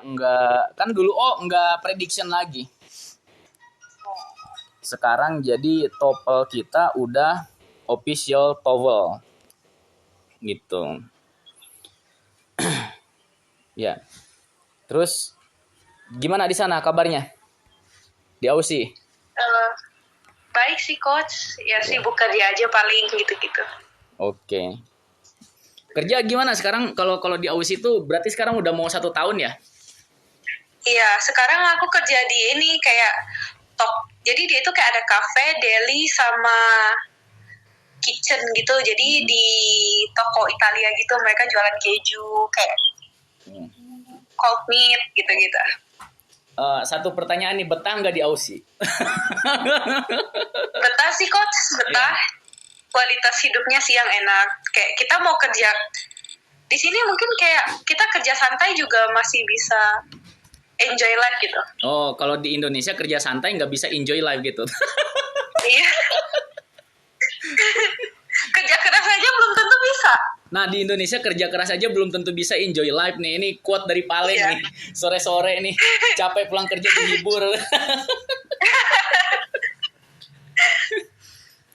enggak kan dulu enggak prediction lagi. Sekarang jadi TOEFL kita udah official TOEFL gitu. Ya. Terus gimana di sana kabarnya? Di Aussie? Baik sih coach, ya sibuk kerja aja paling gitu-gitu. Oke. Kerja gimana sekarang kalau di Aussie itu berarti sekarang udah mau 1 tahun ya? Iya, sekarang aku kerja di ini kayak jadi dia itu kayak ada cafe, deli sama kitchen gitu. Jadi di toko Italia gitu mereka jualan keju kayak cold meat gitu-gitu. Satu pertanyaan nih, betah nggak di Aussie? Betah sih coach, betah. Kualitas hidupnya sih yang enak. Kayak kita mau kerja di sini mungkin kayak kita kerja santai juga masih bisa enjoy life gitu. Oh, kalau di Indonesia kerja santai nggak bisa enjoy life gitu. Iya. Kerja keras aja belum tentu bisa. Nah, di Indonesia kerja keras aja belum tentu bisa enjoy life nih. Ini quote dari Palen nih. Sore-sore nih, capek pulang kerja dihibur.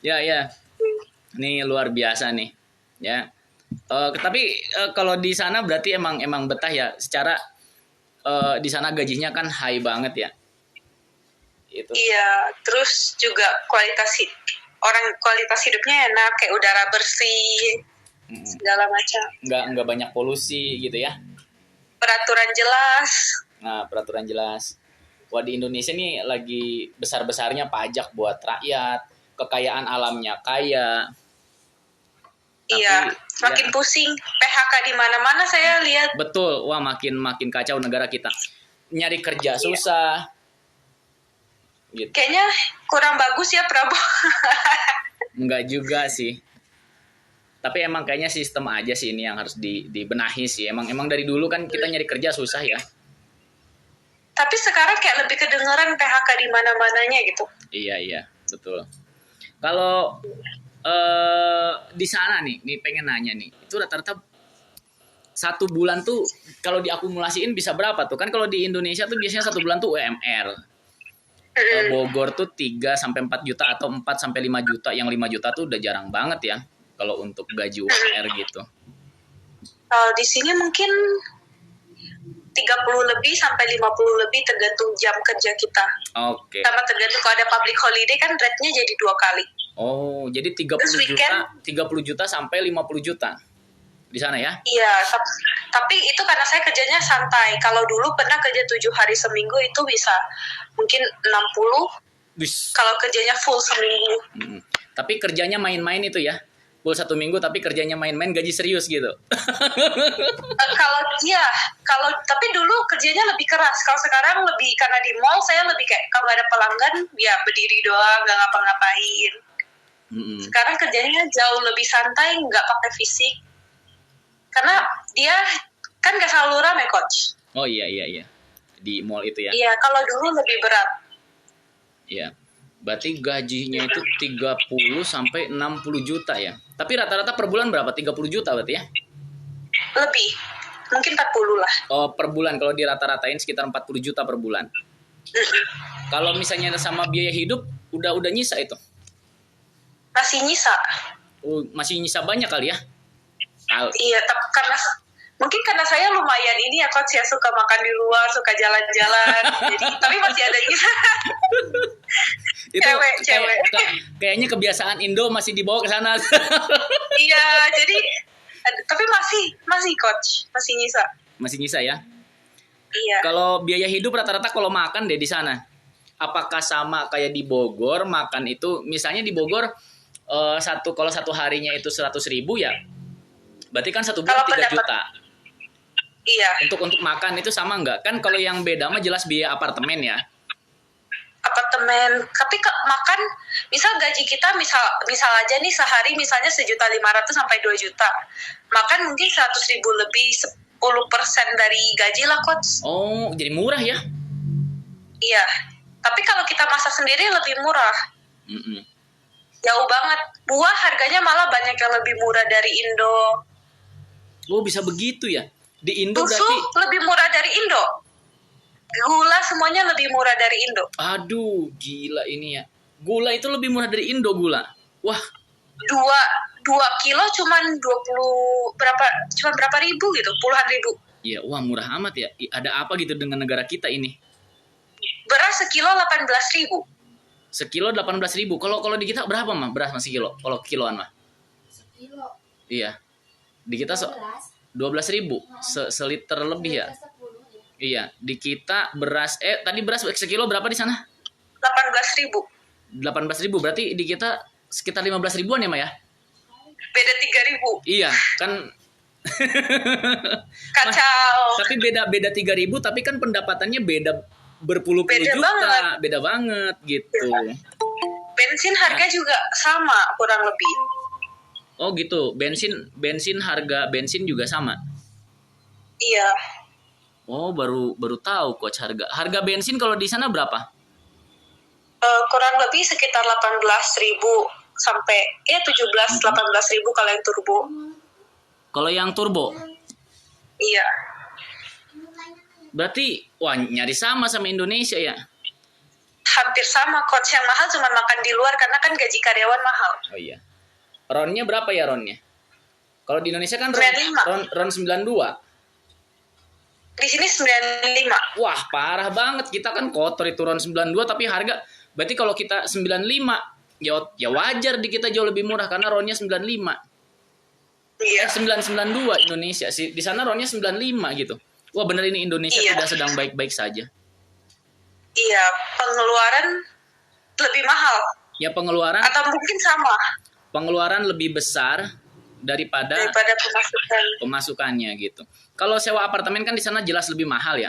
Ya. Ini luar biasa nih. Ya. Tapi kalau di sana berarti emang betah ya. Secara di sana gajinya kan high banget ya. Itu. Iya, terus juga kualitas hidupnya enak, kayak udara bersih, segala macam. Nggak banyak polusi gitu ya. Peraturan jelas. Nah, peraturan jelas. Wah, di Indonesia nih lagi besar-besarnya pajak buat rakyat, kekayaan alamnya kaya. Iya, makin pusing. PHK di mana-mana saya lihat. Betul, wah makin kacau negara kita. Nyari kerja susah. Gitu. Kayaknya kurang bagus ya Prabowo. Enggak juga sih. Tapi emang kayaknya sistem aja sih ini yang harus dibenahi sih. Emang dari dulu kan kita nyari kerja susah ya. Tapi sekarang kayak lebih kedengeran PHK di mana-mananya gitu. Iya, betul. Kalau di sana nih pengen nanya nih, itu rata-rata 1 bulan tuh kalau diakumulasiin bisa berapa tuh? Kan kalau di Indonesia tuh biasanya 1 bulan tuh UMR. Bogor tuh 3 sampai 4 juta atau 4 sampai 5 juta. Yang 5 juta tuh udah jarang banget ya kalau untuk gaji UMR gitu. Kalau di sini mungkin 30 lebih sampai 50 lebih tergantung jam kerja kita. Oke. Sama tergantung kalau ada public holiday kan rate-nya jadi 2 kali. Oh, jadi 30 juta sampai 50 juta di sana ya? Iya, tapi itu karena saya kerjanya santai. Kalau dulu pernah kerja 7 hari seminggu itu bisa mungkin 60. Kalau kerjanya full seminggu. Tapi kerjanya main-main itu ya? Full 1 minggu tapi kerjanya main-main gaji serius gitu? Tapi dulu kerjanya lebih keras. Kalau sekarang lebih, karena di mall saya lebih kayak kalau ada pelanggan ya berdiri doang, nggak ngapa-ngapain. Sekarang kerjanya jauh lebih santai, nggak pakai fisik. Karena dia kan nggak selalu ramai coach. Oh iya. Di mall itu ya? Iya, kalau dulu lebih berat. Iya. Berarti gajinya itu 30 sampai 60 juta ya. Tapi rata-rata per bulan berapa? 30 juta berarti ya? Lebih. Mungkin 40 lah. Oh, per bulan. Kalau dirata-ratain sekitar 40 juta per bulan. Kalau misalnya sama biaya hidup, udah nyisa itu? Masih nyisa. Oh, masih nyisa banyak kali ya? Iya, mungkin karena saya lumayan ini ya coach ya, suka makan di luar, suka jalan-jalan. Jadi tapi masih ada nyisa. Itu cewek. Kayaknya kebiasaan Indo masih dibawa ke sana. Iya, jadi tapi masih coach, masih nyisa. Masih nyisa ya? Iya. Kalau biaya hidup rata-rata kalau makan deh di sana, apakah sama kayak di Bogor makan itu? Misalnya di Bogor kalau 1 harinya itu 100.000 ya, berarti kan 1 bulan 3 juta. Iya. Untuk makan itu sama nggak? Kan kalau yang beda mah jelas biaya apartemen ya. Apartemen, tapi makan, misal gaji kita misal aja nih sehari misalnya 1.500.000 sampai 2 juta, makan mungkin 100.000 lebih, 10% dari gaji lah coach. Oh, jadi murah ya? Iya, tapi kalau kita masak sendiri lebih murah. Jauh banget. Buah harganya malah banyak yang lebih murah dari Indo. Oh, bisa begitu ya? Di Indo Susu berarti lebih murah dari Indo. Gula semuanya lebih murah dari Indo. Aduh, gila ini ya. Gula itu lebih murah dari Indo gula. Wah. 2 kilo cuman 20 berapa? Cuman berapa ribu gitu, puluhan ribu. Iya, wah murah amat ya. Ada apa gitu dengan negara kita ini? Beras sekilo 18.000. Sekilo 18.000. Kalau di kita berapa mah beras masih kilo? Kalau kiloan mah? Sekilo. Iya. Di kita 12.000 seliter lebih ya. Iya, di kita beras tadi beras sekilo berapa di sana? 18.000. 18.000 berarti di kita sekitar 15 ribuan ya, Ma ya? Beda 3.000. Iya, kan Kacau. tapi beda 3.000 tapi kan pendapatannya beda berpuluh-puluh juta. Beda banget gitu. Bensin harga juga sama kurang lebih. Oh gitu, bensin harga bensin juga sama. Iya. Oh, baru tahu coach harga bensin kalau di sana berapa? Kurang lebih sekitar 18.000 sampai 17-18.000 kalau yang turbo. Kalau yang turbo? Iya. Berarti wah nyaris sama Indonesia ya? Hampir sama, coach. Yang mahal cuma makan di luar karena kan gaji karyawan mahal. Oh iya. Ronnya berapa ya ronnya? Kalau di Indonesia kan ron 92. Di sini 95. Wah, parah banget. Kita kan kotor itu ron 92 tapi harga berarti kalau kita 95 ya wajar di kita jauh lebih murah karena ronnya 95. Iya. 992 Indonesia sih. Di sana ronnya 95 gitu. Wah, bener ini Indonesia tidak sedang baik-baik saja. Iya, pengeluaran lebih mahal. Ya pengeluaran atau mungkin sama. Pengeluaran lebih besar daripada pemasukannya gitu. Kalau sewa apartemen kan di sana jelas lebih mahal ya.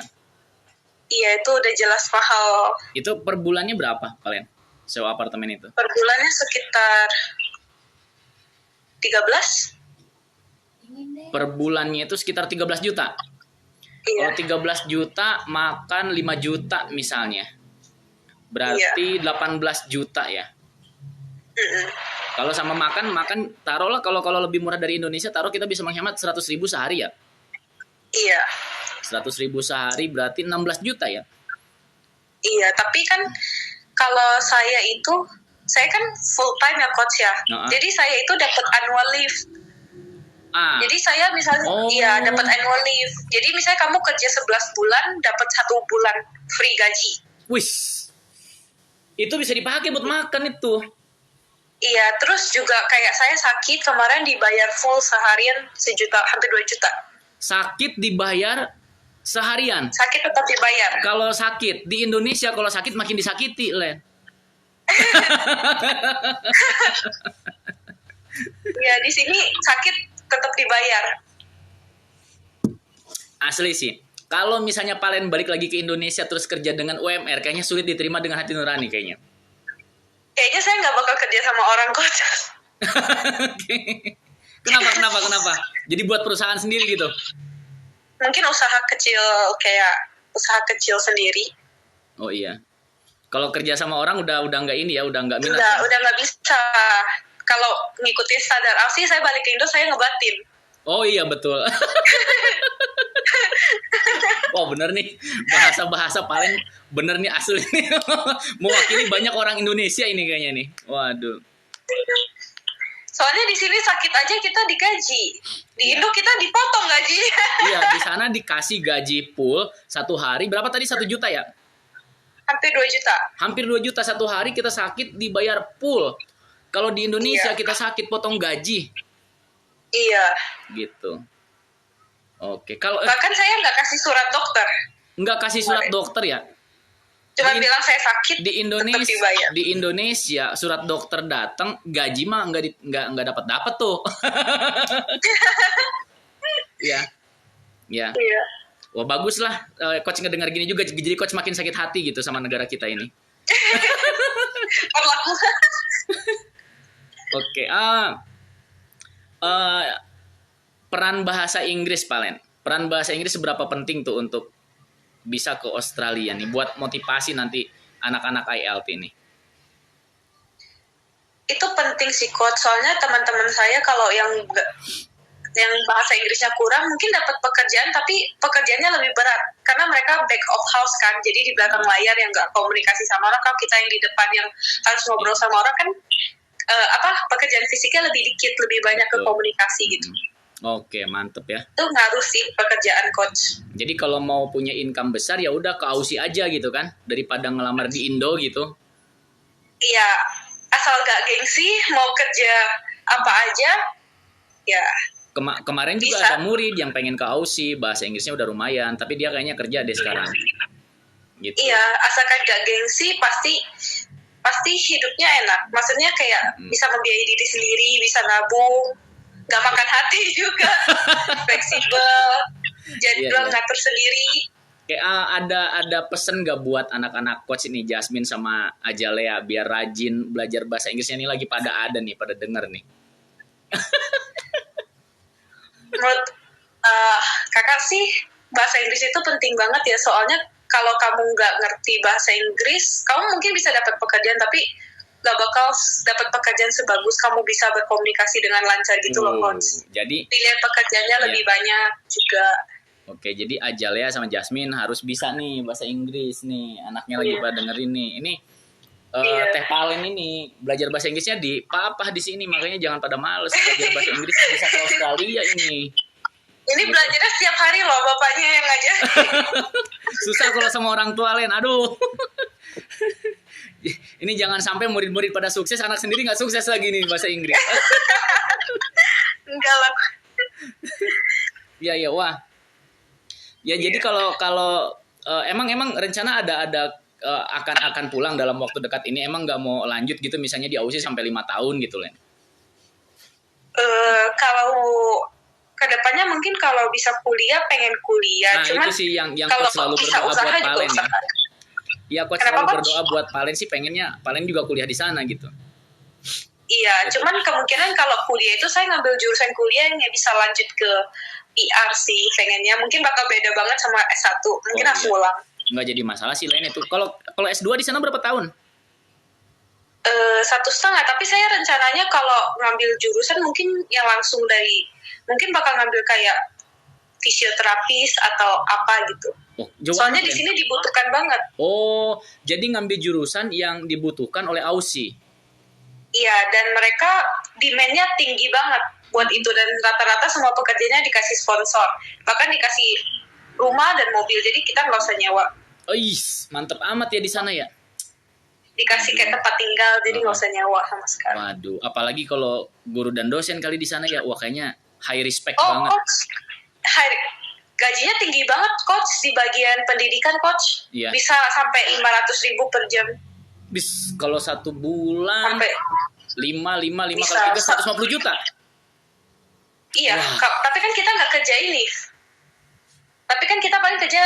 Iya, itu udah jelas mahal. Itu per bulannya berapa kalian sewa apartemen itu? Per bulannya sekitar 13. Per bulannya itu sekitar 13 juta. Iya. Kalau 13 juta makan 5 juta misalnya. Berarti 18 juta ya. Kalau sama makan taruhlah kalau lebih murah dari Indonesia, taruh kita bisa menghemat 100.000 sehari ya. Iya. 100.000 sehari berarti 16 juta ya. Iya, tapi kan kalau saya kan full time ya coach ya. Jadi saya itu dapat annual leave. Jadi saya misalnya dapat annual leave. Jadi misalnya kamu kerja 11 bulan dapat 1 bulan free gaji. Wih. Itu bisa dipakai buat makan itu. Iya, terus juga kayak saya sakit kemarin dibayar full seharian 1 juta, hampir 2 juta. Sakit dibayar seharian? Sakit tetap dibayar. Kalau sakit, di Indonesia kalau sakit makin disakiti, Len. Ya, di sini sakit tetap dibayar. Asli sih. Kalau misalnya Palen balik lagi ke Indonesia terus kerja dengan UMR, kayaknya sulit diterima dengan hati nurani kayaknya. Kayaknya saya nggak bakal kerja sama orang coach. Kenapa? Jadi buat perusahaan sendiri gitu? Mungkin usaha kecil sendiri. Oh iya. Kalau kerja sama orang udah nggak ini ya, udah nggak minat. Udah nggak bisa. Kalau ngikutin standar ASI, saya balik ke Indo saya ngebatin. Oh iya betul. Wah bener nih bahasa Palen bener nih asli nih. Mewakili banyak orang Indonesia ini kayaknya nih. Waduh. Soalnya di sini sakit aja kita digaji. Di Indo kita dipotong gaji. Iya, di sana dikasih gaji full 1 hari. Berapa tadi 1 juta ya? Hampir 2 juta. Hampir 2 juta 1 hari kita sakit dibayar full. Kalau di Indonesia kita sakit potong gaji. Iya. Gitu. Oke, kalau bahkan saya nggak kasih surat dokter. Nggak kasih surat dokter ya? Cuma bilang saya sakit. Di Indonesia surat dokter datang, gaji mah nggak dapat tuh. Iya. Ya. Iya. Wah bagus lah, coach ngedengar gini juga, jadi coach makin sakit hati gitu sama negara kita ini. Oke, peran bahasa Inggris, Palen. Peran bahasa Inggris seberapa penting tuh untuk bisa ke Australia nih, buat motivasi nanti anak-anak IELTS ini? Itu penting sih, coach. Soalnya teman-teman saya kalau yang bahasa Inggrisnya kurang mungkin dapat pekerjaan tapi pekerjaannya lebih berat karena mereka back of house kan, jadi di belakang layar yang nggak komunikasi sama orang. Kalau kita yang di depan yang harus ngobrol sama orang kan pekerjaan fisiknya lebih dikit, lebih banyak ke komunikasi gitu. Oke, mantep ya. Itu ngaruh sih pekerjaan coach. Jadi kalau mau punya income besar ya udah ke Aussie aja gitu kan, daripada ngelamar di Indo gitu. Iya, asal gak gengsi, mau kerja apa aja, ya. Kemarin juga bisa. ada murid yang pengen ke Aussie, bahasa Inggrisnya udah lumayan, tapi dia kayaknya kerja deh sekarang. Gitu. Iya, asalkan gak gengsi pasti hidupnya enak. Maksudnya kayak bisa membiayai diri sendiri, bisa nabung, gak makan hati juga, fleksibel, jadi ngatur sendiri. Kayak ada pesen gak buat anak-anak coach ini, Jasmine sama Ajalea, biar rajin belajar bahasa Inggrisnya? Ini lagi pada denger nih. Menurut kakak sih bahasa Inggris itu penting banget ya, soalnya kalau kamu nggak ngerti bahasa Inggris, kamu mungkin bisa dapat pekerjaan tapi nggak bakal dapat pekerjaan sebagus kamu bisa berkomunikasi dengan lancar gitu loh coach. Jadi pilihan pekerjaannya lebih banyak juga. Oke, jadi Ajalea sama Jasmine harus bisa nih bahasa Inggris nih. Anaknya lagi pada dengerin nih. Ini Teh Palen ini belajar bahasa Inggrisnya di papa di sini, makanya jangan pada males belajar bahasa Inggris, bisa ke Australia ini. Ini belajarnya setiap hari loh, bapaknya yang ngajar. Susah kalau sama orang tua Len, aduh. Ini jangan sampai murid-murid pada sukses, anak sendiri nggak sukses lagi nih bahasa Inggris. Enggak lah. Ya wah. Ya jadi kalau emang rencana ada akan pulang dalam waktu dekat ini, emang nggak mau lanjut gitu misalnya di Aussie sampai 5 tahun gitu Len? Kalau kedepannya mungkin kalau bisa kuliah pengen kuliah, nah, cuman itu sih yang kalau selalu bisa berdoa usaha buat juga Palen usaha. Ya coach selalu berdoa buat Palen sih, pengennya Palen juga kuliah di sana gitu. Iya, cuman kemungkinan kalau kuliah itu saya ngambil jurusan kuliah yang bisa lanjut ke PR sih pengennya. Mungkin bakal beda banget sama S1. Mungkin harus ulang. Nggak jadi masalah sih Len itu. Kalau S2 di sana berapa tahun? 1,5, tapi saya rencananya kalau ngambil jurusan mungkin yang langsung mungkin bakal ngambil kayak fisioterapis atau apa gitu. Soalnya di sini dibutuhkan banget. Oh, jadi ngambil jurusan yang dibutuhkan oleh Aussie. Iya, dan mereka demand-nya tinggi banget buat itu, dan rata-rata semua pekerjaannya dikasih sponsor, bahkan dikasih rumah dan mobil, jadi kita nggak usah nyewa. Mantep amat ya di sana ya. Dikasih kayak tempat tinggal, jadi nggak usah nyewa sama sekali. Waduh, apalagi kalau guru dan dosen kali di sana ya, wah kayaknya high respect banget. Coach, gajinya tinggi banget coach di bagian pendidikan coach. Iya. Bisa sampai 500.000 per jam. Kalau 1 bulan sampai 5 kali 3 150 juta. Iya, tapi kan kita nggak kerja ini. Tapi kan kita paling kerja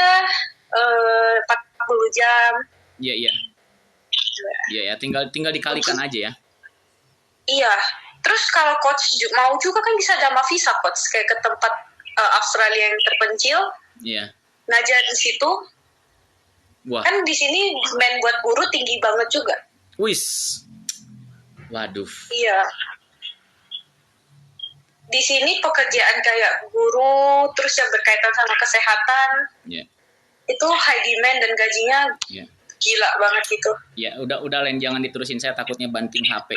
40 jam. Iya, ya tinggal dikalikan aja ya. Iya. Terus kalau coach mau juga kan bisa dama visa coach, kayak ke tempat Australia yang terpencil. Iya. Ngajar di situ. Wah. Kan di sini demand buat guru tinggi banget juga. Waduh. Iya. Di sini pekerjaan kayak guru, terus yang berkaitan sama kesehatan, itu high demand dan gajinya gila banget gitu. Ya, udah Len, jangan diterusin, saya takutnya banting HP.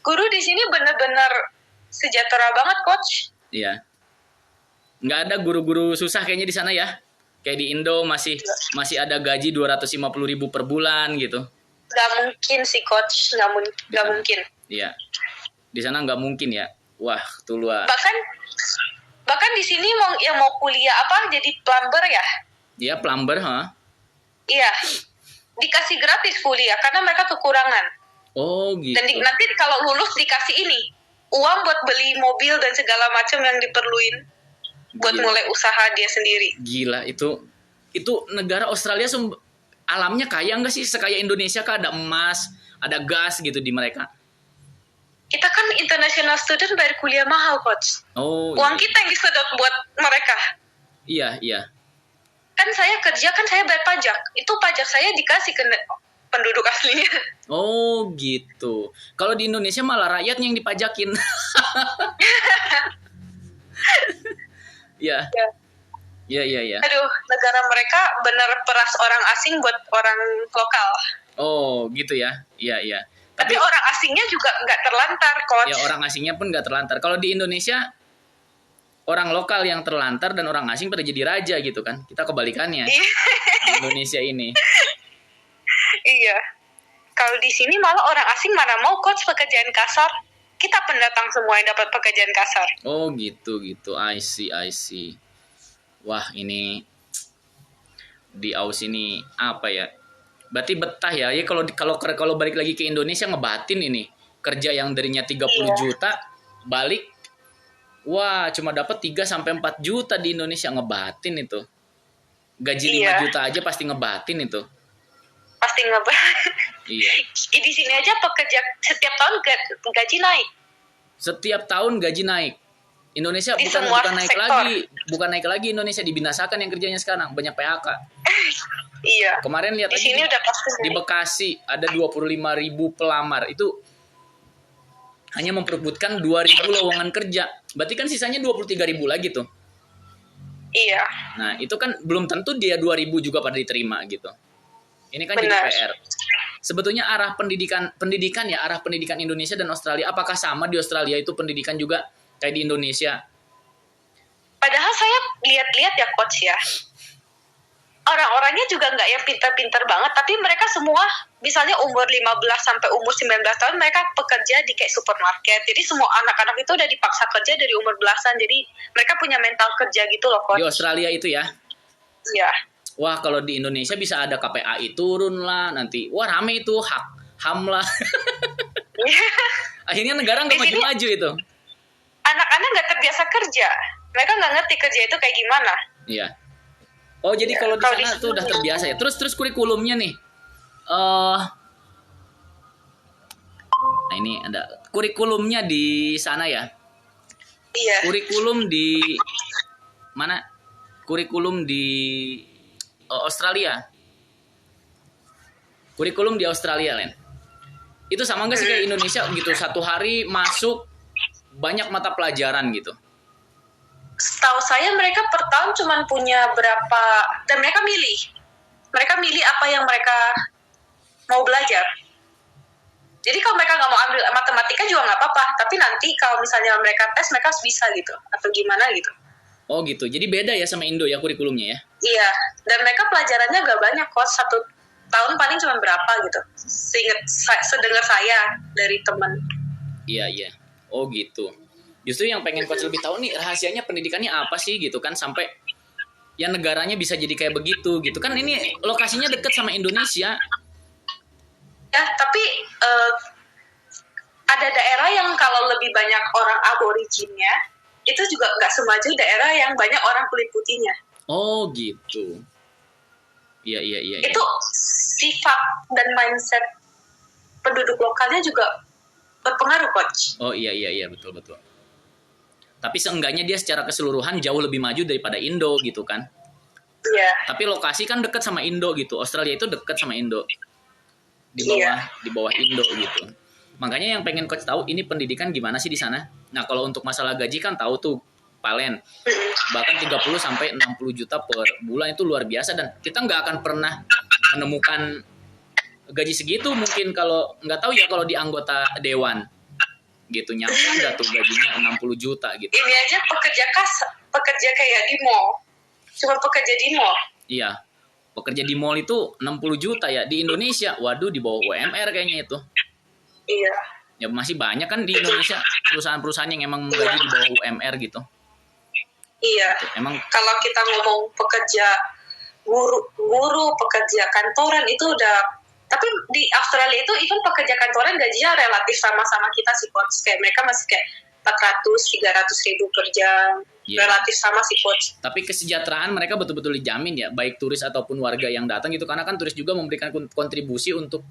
Guru di sini benar-benar sejahtera banget coach. Iya. Nggak ada guru-guru susah kayaknya di sana ya. Kayak di Indo masih ada gaji 250.000 per bulan gitu. Nggak mungkin sih coach, nggak mungkin. Iya. Di sana nggak mungkin ya. Wah, tuh luar. Bahkan di sini mau kuliah jadi plumber ya? Iya, plumber, Iya. Dikasih gratis kuliah karena mereka kekurangan. Oh, gitu. Dan nanti kalau lulus dikasih uang buat beli mobil dan segala macam yang diperluin buat mulai usaha dia sendiri. Gila, itu negara Australia alamnya kaya nggak sih? Sekaya Indonesia kah? Ada emas, ada gas gitu di mereka. Kita kan international student, bayar kuliah mahal coach. Oh, uang kita yang disedot buat mereka. Iya. Kan saya kerja, kan saya bayar pajak. Itu pajak saya dikasih ke penduduk aslinya. Oh gitu. Kalau di Indonesia malah rakyatnya yang dipajakin. Ya. Ya. Aduh, negara mereka bener peras orang asing buat orang lokal. Oh gitu ya. Iya. Tapi orang asingnya juga nggak terlantar, Coach. Ya orang asingnya pun nggak terlantar. Kalau di Indonesia orang lokal yang terlantar dan orang asing pada jadi raja gitu kan. Kita kebalikannya. Indonesia ini. Iya. Kalau di sini malah orang asing mana mau, Coach, pekerjaan kasar. Kita pendatang semua yang dapat pekerjaan kasar. Oh gitu. I see. Wah, ini di Aus ini apa ya? Berarti betah ya. Ya kalau balik lagi ke Indonesia ngebatin ini. Kerja yang darinya 30 juta balik wah, cuma dapat 3 sampai 4 juta di Indonesia, ngebatin itu. Gaji 5 juta aja pasti ngebatin itu. Pasti ngebatin. Iya. Di sini aja pekerja setiap tahun gaji naik. Setiap tahun gaji naik. Indonesia di bukan naik lagi Indonesia, dibinasakan yang kerjanya sekarang, banyak PHK. Iya. Kemarin lihat di sini udah pasti di Bekasi ada 25.000 pelamar. Itu hanya memperebutkan 2.000 lowongan kerja. Berarti kan sisanya 23.000 lagi tuh. Iya. Nah, itu kan belum tentu dia 2.000 juga pada diterima gitu. Ini kan Benar. jadi PR. Sebetulnya arah pendidikan Indonesia dan Australia, apakah sama di Australia itu pendidikan juga kayak di Indonesia? Padahal saya lihat-lihat ya, Coach ya. Orang-orangnya juga nggak yang pintar-pintar banget, tapi mereka semua misalnya umur 15 sampai umur 19 tahun mereka bekerja di kayak supermarket. Jadi semua anak-anak itu udah dipaksa kerja dari umur belasan. Jadi mereka punya mental kerja gitu loh, Coach. Di Australia itu ya? Iya. Wah, kalau di Indonesia bisa ada KPAI turun lah nanti. Wah, rame itu HAM lah. Akhirnya negara nggak maju-maju itu. Anak-anak nggak terbiasa kerja. Mereka nggak ngerti kerja itu kayak gimana. Iya. Oh, jadi kalau di sana tuh udah terbiasa ya. Terus kurikulumnya nih. Nah, ini ada kurikulumnya di sana ya. Iya. Kurikulum di mana? Kurikulum di Australia. Kurikulum di Australia, Len. Itu sama nggak sih kayak Indonesia gitu? Satu hari masuk banyak mata pelajaran gitu. Setahu saya mereka per tahun cuma punya berapa, dan mereka milih apa yang mereka mau belajar. Jadi kalau mereka nggak mau ambil matematika juga nggak apa-apa, tapi nanti kalau misalnya mereka tes mereka harus bisa gitu atau gimana gitu. Oh gitu, jadi beda ya sama Indo ya kurikulumnya ya? Iya, dan mereka pelajarannya nggak banyak kok, 1 tahun paling cuma berapa gitu, sedengar saya dari teman. Iya, oh gitu. Justru yang pengen Coach lebih tahu nih rahasianya pendidikannya apa sih gitu kan, sampai yang negaranya bisa jadi kayak begitu gitu kan. Ini lokasinya deket sama Indonesia ya, tapi ada daerah yang kalau lebih banyak orang aboriginnya itu juga nggak semaju daerah yang banyak orang kulit putihnya. Oh gitu. Iya. Itu sifat dan mindset penduduk lokalnya juga berpengaruh, Coach. Oh iya betul. Tapi seenggaknya dia secara keseluruhan jauh lebih maju daripada Indo gitu kan. Iya. Tapi lokasi kan dekat sama Indo gitu. Australia itu dekat sama Indo. Di bawah Indo gitu. Makanya yang pengen Coach tahu ini pendidikan gimana sih di sana. Nah, kalau untuk masalah gaji kan tahu tuh Palen. Bahkan 30 sampai 60 juta per bulan itu luar biasa, dan kita nggak akan pernah menemukan gaji segitu mungkin kalau nggak tahu ya kalau di anggota dewan. Gitu, nyampe nggak tuh gajinya 60 juta gitu. Ini aja pekerja kayak di mall. Cuma pekerja di mall. Iya. Pekerja di mall itu 60 juta ya. Di Indonesia, waduh di bawah UMR kayaknya itu. Iya. Ya masih banyak kan di Indonesia perusahaan-perusahaan yang emang menggaji di bawah UMR gitu. Iya. Emang kalau kita ngomong pekerja guru, pekerja kantoran itu udah. Tapi di Australia itu even pekerja kantoran gajinya relatif sama-sama kita sih, Coach. Kayak mereka masih kayak 400-300 ribu per jam. Yeah. Relatif sama sih, Coach. Tapi kesejahteraan mereka betul-betul dijamin ya, baik turis ataupun warga yang datang gitu. Karena kan turis juga memberikan kontribusi untuk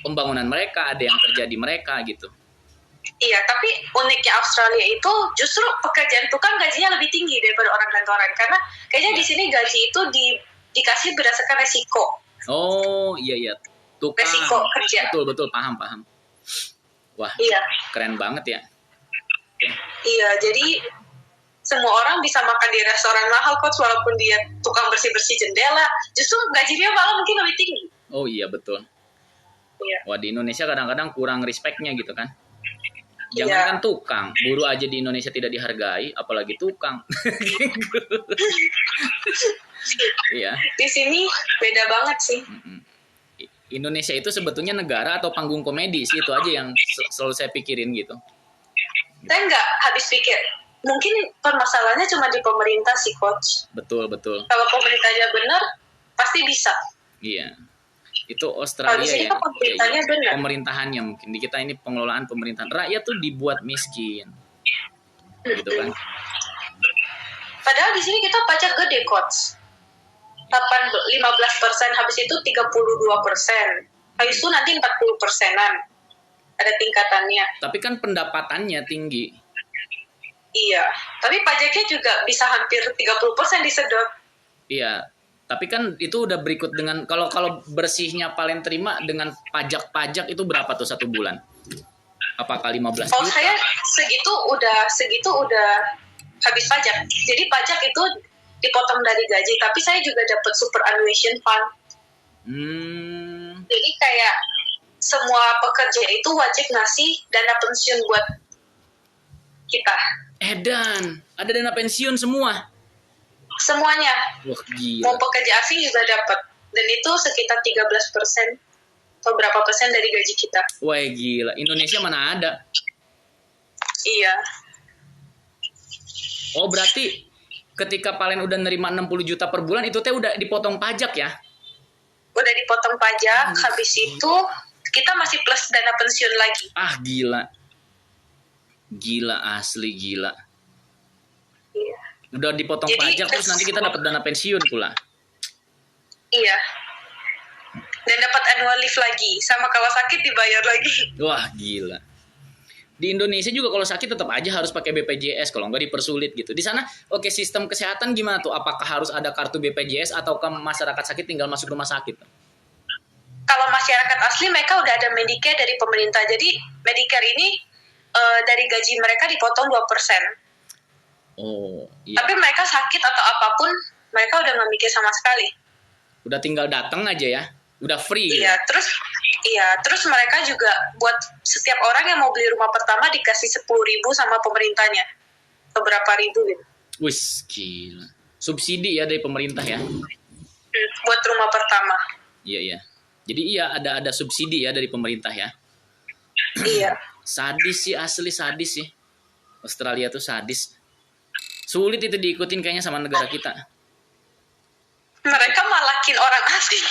pembangunan mereka, ada yang kerja di mereka gitu. Iya, tapi uniknya Australia itu justru pekerjaan tukang gajinya lebih tinggi daripada orang kantoran. Karena kayaknya di sini gaji itu dikasih berdasarkan resiko. Oh, iya. resiko kerja. Betul, paham. Wah, iya. Keren banget ya. Okay. Iya, jadi semua orang bisa makan di restoran mahal Coach, walaupun dia tukang bersih-bersih jendela, justru gajinya malah mungkin lebih tinggi. Oh iya, betul. Iya. Wah, di Indonesia kadang-kadang kurang respect-nya gitu kan. Jangankan tukang, buruh aja di Indonesia tidak dihargai, apalagi tukang. Iya. Di sini beda banget sih. Indonesia itu sebetulnya negara atau panggung komedi sih, itu aja yang selalu saya pikirin gitu. Saya nggak habis pikir. Mungkin permasalahannya cuma di pemerintah sih, Coach. Betul. Kalau pemerintahnya benar, pasti bisa. Iya. Itu Australia ya. Pemerintahnya benar. Pemerintahannya mungkin. Di kita ini pengelolaan pemerintahan. Rakyat tuh dibuat miskin. Gitu kan. Padahal di sini kita pajak gede, Coach. 15%, habis itu 32%. Habis itu nanti 40%-an. Ada tingkatannya. Tapi kan pendapatannya tinggi. Iya, tapi pajaknya juga bisa hampir 30% disedot. Iya, tapi kan itu udah berikut dengan kalau bersihnya paling terima dengan pajak itu berapa tuh satu bulan? Apakah 15 juta? Oh, saya segitu udah habis pajak. Jadi pajak itu dipotong dari gaji, tapi saya juga dapat superannuation fund. Jadi kayak semua pekerja itu wajib ngasih dana pensiun buat kita. Edan, ada dana pensiun semua. Semuanya. Wah, gila. Mau pekerja asing juga dapat. Dan itu sekitar 13% atau berapa persen dari gaji kita. Wah, gila. Indonesia mana ada? Iya. Oh, berarti ketika Palen udah nerima 60 juta per bulan itu teh udah dipotong pajak ya? Udah dipotong pajak, habis itu kita masih plus dana pensiun lagi. Ah, gila. Gila, asli gila. Iya. Udah dipotong pajak terus nanti kita dapat dana pensiun pula. Iya. Dan dapat annual leave lagi, sama kalau sakit dibayar lagi. Wah, gila. Di Indonesia juga kalau sakit tetap aja harus pakai BPJS, kalau nggak dipersulit gitu. Di sana, oke, sistem kesehatan gimana tuh? Apakah harus ada kartu BPJS atau masyarakat sakit tinggal masuk rumah sakit? Kalau masyarakat asli mereka udah ada Medicare dari pemerintah. Jadi Medicare ini dari gaji mereka dipotong 2%. Oh, iya. Tapi mereka sakit atau apapun, mereka udah nggak mikir sama sekali. Udah tinggal datang aja ya, udah free. Iya, terus mereka juga buat setiap orang yang mau beli rumah pertama dikasih 10.000 sama pemerintahnya, beberapa ribu gitu. Wih, gila. Subsidi ya dari pemerintah ya? Buat rumah pertama. Iya. Jadi iya ada subsidi ya dari pemerintah ya? Iya. Sadis sih, asli sadis sih. Australia tuh sadis. Sulit itu diikutin kayaknya sama negara kita. Mereka malakin orang asing.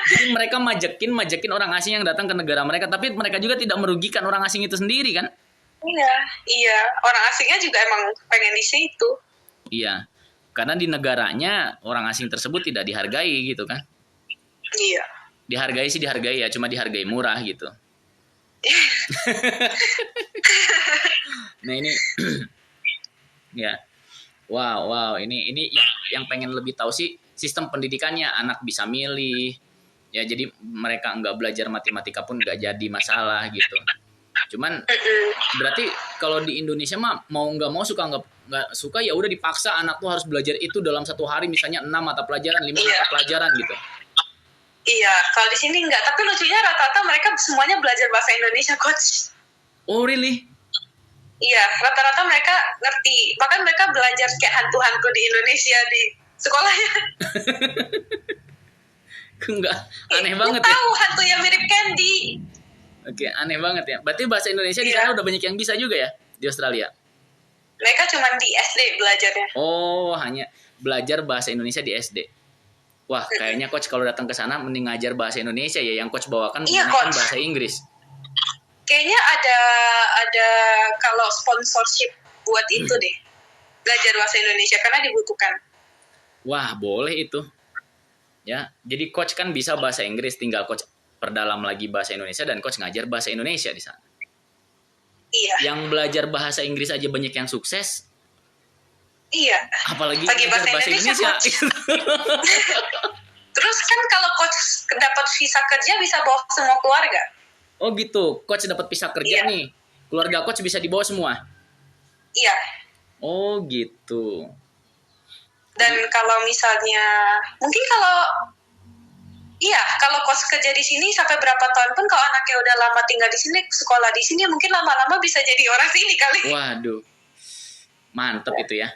Jadi mereka majekin orang asing yang datang ke negara mereka, tapi mereka juga tidak merugikan orang asing itu sendiri kan? Iya. Orang asingnya juga emang pengen di situ. Iya. Karena di negaranya orang asing tersebut tidak dihargai gitu kan? Iya. Dihargai ya, cuma dihargai murah gitu. Nah ini ya. Wow, ini yang pengen lebih tahu sih sistem pendidikannya, anak bisa milih. Ya jadi mereka nggak belajar matematika pun nggak jadi masalah gitu. Cuman berarti kalau di Indonesia mah mau nggak mau suka nggak suka ya udah dipaksa anak tuh harus belajar itu dalam satu hari, misalnya 6 mata pelajaran, 5 mata pelajaran gitu. Iya, kalau di sini enggak. Tapi lucunya rata-rata mereka semuanya belajar bahasa Indonesia, Coach. Oh, really? Iya, rata-rata mereka ngerti. Bahkan mereka belajar kayak hantu-hantu di Indonesia di sekolahnya. Enggak, aneh banget ya. Tahu hantu yang mirip Candy. Oke, aneh banget ya. Berarti bahasa Indonesia di sana udah banyak yang bisa juga ya di Australia? Mereka cuma di SD belajarnya. Oh, hanya belajar bahasa Indonesia di SD. Wah, kayaknya coach kalau datang ke sana mending ngajar bahasa Indonesia ya, yang coach bawakan menggunakan bahasa Inggris. Kayaknya ada kalau sponsorship buat itu deh. Belajar bahasa Indonesia karena dibutuhkan. Wah, boleh itu. Ya, jadi coach kan bisa bahasa Inggris, tinggal coach perdalam lagi bahasa Indonesia dan coach ngajar bahasa Indonesia di sana. Iya. Yang belajar bahasa Inggris aja banyak yang sukses. Iya. Apalagi bahasa Indonesia. Terus kan kalau coach dapat visa kerja bisa bawa semua keluarga. Oh gitu, coach dapat visa kerja nih. Keluarga coach bisa dibawa semua? Iya. Oh gitu. Dan kalau misalnya, mungkin kalau coach kerja di sini sampai berapa tahun pun, kalau anaknya udah lama tinggal di sini, sekolah di sini, mungkin lama-lama bisa jadi orang sini kali. Waduh, mantep itu ya.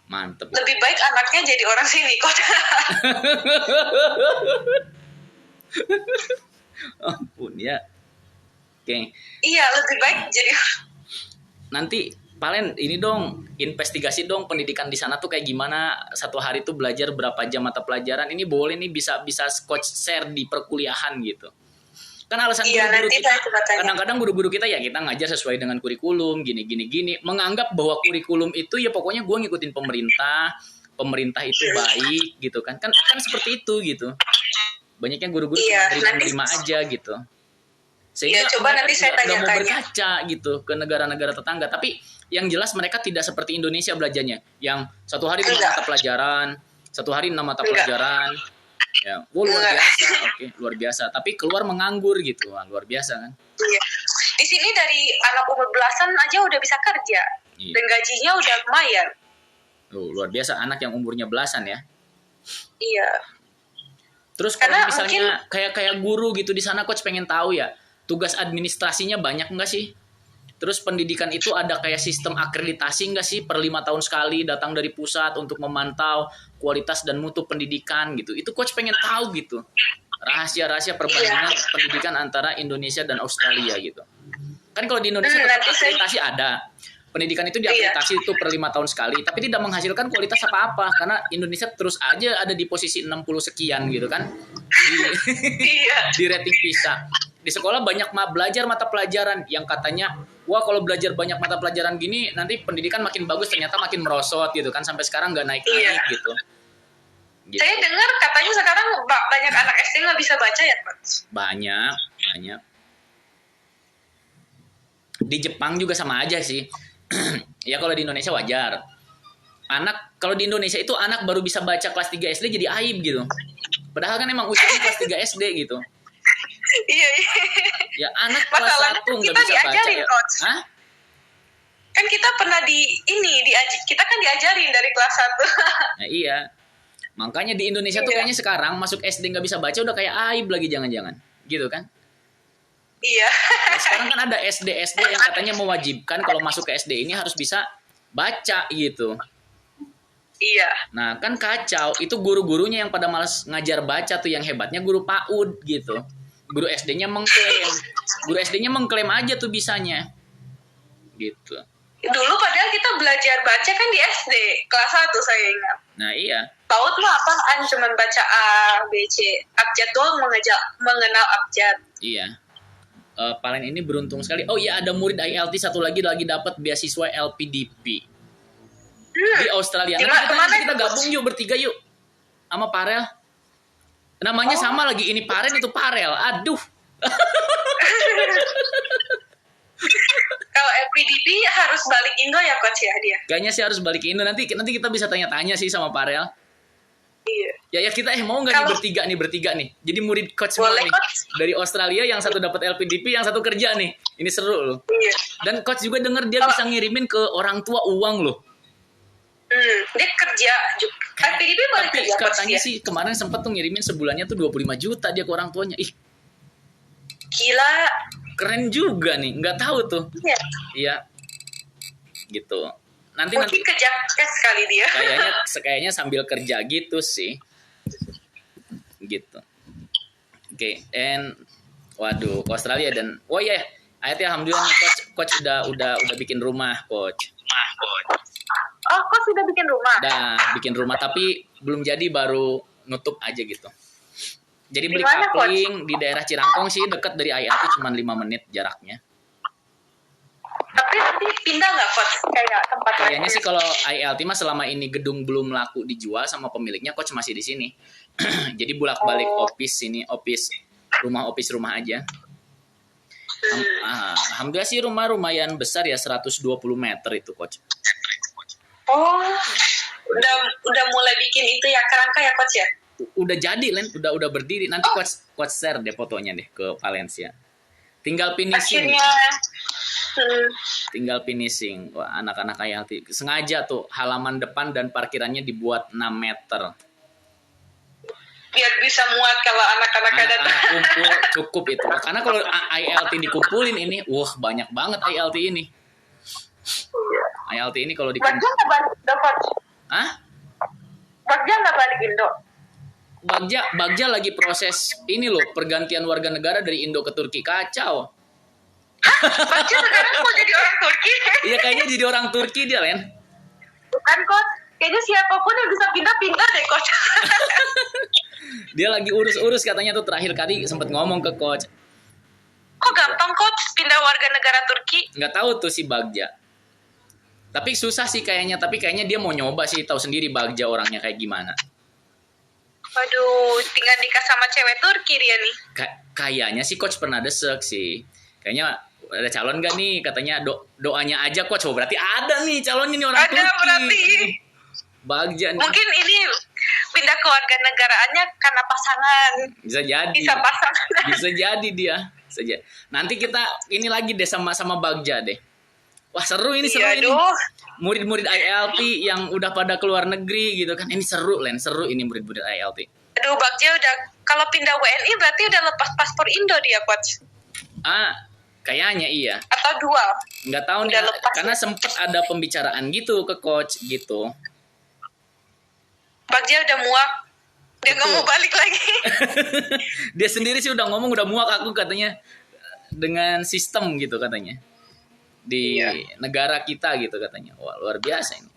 Mantep. Lebih baik anaknya jadi orang sini kok. Ampun ya. Oke. Iya, lebih baik jadi. Nanti paling ini dong, investigasi dong pendidikan di sana tuh kayak gimana, satu hari tuh belajar berapa jam mata pelajaran. Ini boleh nih bisa coach share di perkuliahan gitu. Kan alasan guru-guru kita, kadang-kadang guru-guru kita ya kita ngajar sesuai dengan kurikulum, gini, menganggap bahwa kurikulum itu ya pokoknya gue ngikutin pemerintah itu baik gitu kan seperti itu gitu. Banyaknya guru-guru terima aja gitu. Sehingga coba nanti saya tanya-tanya. Mau berkaca gitu ke negara-negara tetangga. Tapi yang jelas mereka tidak seperti Indonesia belajarnya, yang satu hari 5 mata pelajaran, satu hari 6 mata pelajaran. Ya, luar biasa. Oke, luar biasa. Tapi keluar menganggur gitu, luar biasa kan? Iya. Di sini dari anak umur belasan aja udah bisa kerja, dan gajinya udah lumayan. Luar biasa, anak yang umurnya belasan ya? Iya. Terus kalau misalnya kayak guru gitu di sana, coach pengen tahu ya, tugas administrasinya banyak nggak sih? Terus pendidikan itu ada kayak sistem akreditasi nggak sih? Per 5 tahun sekali datang dari pusat untuk memantau kualitas dan mutu pendidikan gitu. Itu coach pengen tahu gitu. Rahasia-rahasia perbandingan pendidikan antara Indonesia dan Australia gitu. Kan kalau di Indonesia tetap akreditasi ada. Pendidikan itu diakreditasi itu per 5 tahun sekali, tapi tidak menghasilkan kualitas apa-apa karena Indonesia terus aja ada di posisi 60 sekian gitu kan. Di rating PISA. Di sekolah banyak belajar mata pelajaran yang katanya, wah kalau belajar banyak mata pelajaran gini nanti pendidikan makin bagus, ternyata makin merosot gitu kan, sampai sekarang nggak naik-naik gitu. Saya dengar katanya sekarang banyak anak SD nggak bisa baca ya, Pak? Banyak. Di Jepang juga sama aja sih. Ya kalau di Indonesia wajar. Kalau di Indonesia itu anak baru bisa baca kelas 3 SD jadi aib gitu. Padahal kan emang usianya kelas 3 SD gitu. Iya. Ya anak kelas 1 nggak bisa baca ya. Hah? Kan kita pernah kita kan diajarin dari kelas 1. Nah, iya. Makanya di Indonesia tuh kayaknya sekarang masuk SD nggak bisa baca udah kayak aib lagi jangan-jangan. Gitu kan? Iya. Nah, sekarang kan ada SD yang katanya mewajibkan kalau masuk ke SD ini harus bisa baca gitu. Iya. Nah, kan kacau. Itu guru-gurunya yang pada malas ngajar baca tuh, yang hebatnya guru PAUD gitu. Guru SD-nya mengklaim. Guru SD-nya mengklaim aja tuh bisanya. Gitu. Dulu padahal kita belajar baca kan di SD, kelas 1 saya ingat. Nah, iya. PAUD mah apaan? Cuman baca A, B, C. Abjad doang mengenal abjad. Iya. Paling ini beruntung sekali. Oh iya, ada murid IELTS satu lagi dapat beasiswa LPDP. Di Australia. Nanti kita gabung yuk bertiga yuk. Sama Parel. Namanya sama lagi, ini Paren itu Parel. Aduh. Kalau LPDP harus balik Indo ya coach ya dia? Kayaknya sih harus balik Indo. Nanti kita bisa tanya-tanya sih sama Parel. Iya. Ya kita mau nggak nih bertiga nih. Jadi murid coach semua nih. Dari Australia yang satu dapat LPDP, yang satu kerja nih. Ini seru loh. Iya. Dan coach juga denger dia bisa ngirimin ke orang tua uang loh. Dia kerja juga. LPDP boleh kerja. Katanya sih kemarin sempat tuh ngirimin sebulannya tuh 25 juta dia ke orang tuanya. Ih. Gila. Keren juga nih. Nggak tahu tuh. Iya. Gitu. Nanti kerja sekali dia. Kayaknya sambil kerja gitu sih. Gitu. Oke, and waduh, ke Australia dan alhamdulillah nih coach udah bikin rumah, coach. Oh, coach sudah bikin rumah. Udah bikin rumah tapi belum jadi, baru nutup aja gitu. Jadi beli Dimana, coupling di daerah Cirangkong sih, dekat dari IELTS cuma 5 menit jaraknya. Tapi nanti pindah nggak coach kayak tempat kayaknya sih kalau IELTS mah selama ini gedung belum laku dijual sama pemiliknya, coach masih di sini. Jadi bolak-balik office rumah aja. Alhamdulillah sih rumah lumayan besar ya, 120 meter itu coach. Oh, udah mulai bikin itu ya, kerangka ya coach ya? udah jadi Len, udah berdiri. Nanti coach share deh fotonya deh ke Valencia. Tinggal finishing. Tinggal finishing. Wah, anak-anak ILT sengaja tuh halaman depan dan parkirannya dibuat 6 meter. Biar bisa muat kalau anak-anak datang. Kumpul cukup itu. Karena kalau ILT dikumpulin ini, wah banyak banget ILT ini. ILT ini kalau dikumpulin. Bagja nggak balik Indo, Coach? Hah? Bagja nggak balik Indo? Bagja lagi proses ini loh, pergantian warga negara dari Indo ke Turki. Kacau. Bagja sekarang mau jadi orang Turki? Iya, kayaknya jadi orang Turki dia, Len. Bukan, Coach. Kayaknya siapapun yang bisa pindah-pindah deh, Coach. Dia lagi urus-urus katanya tuh, terakhir kali sempat ngomong ke coach. Kok gampang, Coach, pindah warga negara Turki? Nggak tahu tuh si Bagja. Tapi susah sih kayaknya. Tapi kayaknya dia mau nyoba sih, tahu sendiri Bagja orangnya kayak gimana. Waduh, tinggal nikah sama cewek Turki dia nih. Kayaknya sih coach pernah desek sih. Kayaknya ada calon gak nih? Katanya doanya aja coach. Oh, berarti ada nih calonnya nih orang Turki. Ada berarti. Bagja nih. Mungkin ini pindah ke warga negaraannya karena pasangan. Bisa jadi. Bisa pasangan. Bisa jadi dia. Saja. Nanti kita ini lagi deh sama Bagja deh. Wah, seru ini, seru ini. Murid-murid ILT yang udah pada keluar negeri gitu kan. Ini seru, Len. Seru ini murid-murid ILT. Aduh, Bagja udah, kalau pindah WNI berarti udah lepas paspor Indo dia, Coach. Kayaknya iya. Atau dual. Nggak tahu nih, karena sempet ada pembicaraan gitu ke coach gitu. Bagja udah muak. Dia nggak mau balik lagi. Dia sendiri sih udah ngomong, udah muak aku katanya dengan sistem gitu katanya. Di negara kita gitu katanya. Wah, luar biasa ini.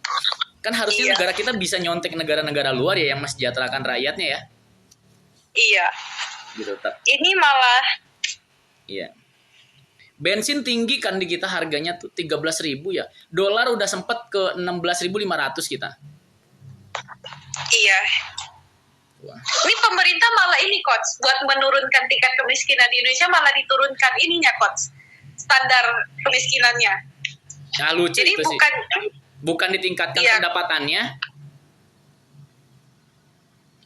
Kan harusnya negara kita bisa nyontek negara-negara luar ya yang mensejahterakan rakyatnya ya. Iya. Gitu. Ini malah. Iya. Bensin tinggi kan di kita harganya tuh 13.000 ya. Dolar udah sempet ke 16.500 kita. Iya. Wah. Ini pemerintah malah ini, Coach, buat menurunkan tingkat kemiskinan di Indonesia malah diturunkan ininya, Coach. Standar kemiskinannya. Nah, lucu. Jadi itu bukan ditingkatkan pendapatannya.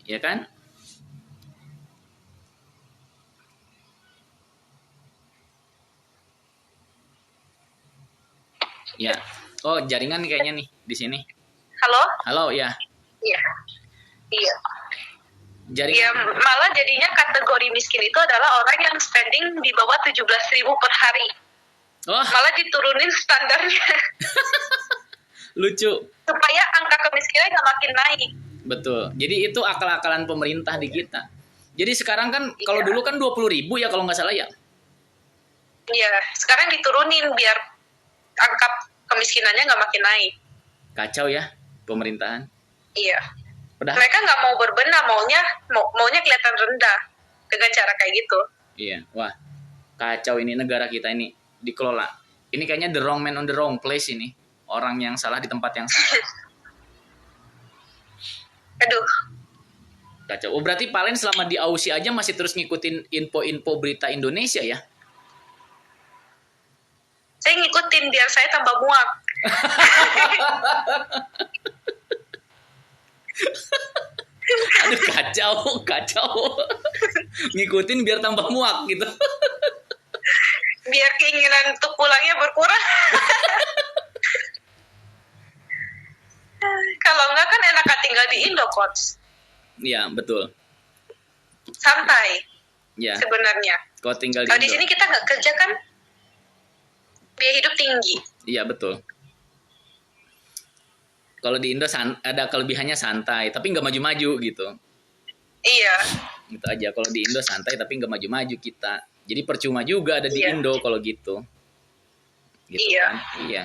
Ya kan? Ya. Oh, jaringan kayaknya nih di sini. Halo? Halo, ya. Iya. Iya. Jaringan. Ya, malah jadinya kategori miskin itu adalah orang yang spending di bawah 17.000 per hari. Oh. Malah diturunin standarnya. Lucu. Supaya angka kemiskinan nggak makin naik. Betul. Jadi itu akal-akalan pemerintah di kita. Jadi sekarang kan kalau dulu kan 20.000 ya kalau nggak salah ya. Iya, sekarang diturunin biar angka kemiskinannya nggak makin naik. Kacau ya pemerintahan. Iya. Padahal mereka nggak mau berbenah, maunya kelihatan rendah dengan cara kayak gitu. Iya, wah kacau ini negara kita ini dikelola. Ini kayaknya the wrong man on the wrong place ini. Orang yang salah di tempat yang salah. Aduh. Kacau. Oh, berarti Palen selama di Aussie aja masih terus ngikutin info-info berita Indonesia ya? Saya ngikutin biar saya tambah muak. Aduh, kacau. Ngikutin biar tambah muak gitu. Biar keinginan untuk pulangnya berkurang. Kalau enggak kan enakan tinggal di Indo, Coach. Iya, betul. Santai. Ya. Sebenarnya. Kalau tinggal di sini kita nggak kerja kan biaya hidup tinggi. Iya, betul. Kalau di Indo ada kelebihannya santai, tapi nggak maju-maju gitu. Iya. Gitu aja. Kalau di Indo santai, tapi nggak maju-maju kita. Jadi percuma juga ada di Indo kalau gitu. Gitu iya. Kan? Iya.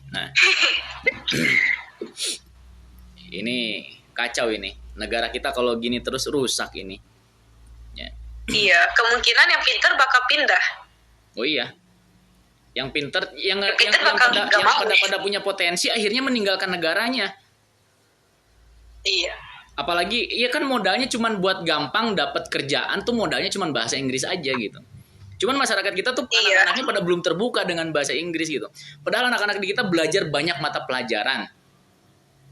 Nah, ini kacau ini. Negara kita kalau gini terus rusak ini. Ya. Iya, kemungkinan yang pintar bakal pindah. Oh iya. Yang pintar, yang pada punya potensi akhirnya meninggalkan negaranya. Iya. Apalagi ya kan modalnya cuman buat gampang dapat kerjaan tuh modalnya cuman bahasa Inggris aja gitu. Cuman masyarakat kita tuh anak-anaknya pada belum terbuka dengan bahasa Inggris gitu. Padahal anak-anak di kita belajar banyak mata pelajaran.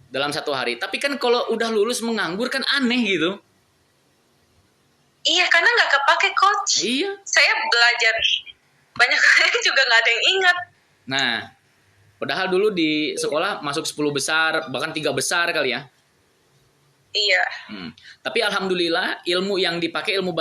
dalam 1 hari. Tapi kan kalau udah lulus menganggur kan aneh gitu. Iya, karena nggak kepake coach. Iya. Saya belajar banyak kali juga nggak ada yang ingat. Nah, padahal dulu di sekolah masuk 10 besar, bahkan 3 besar kali ya. Iya. Tapi alhamdulillah ilmu yang dipakai ilmu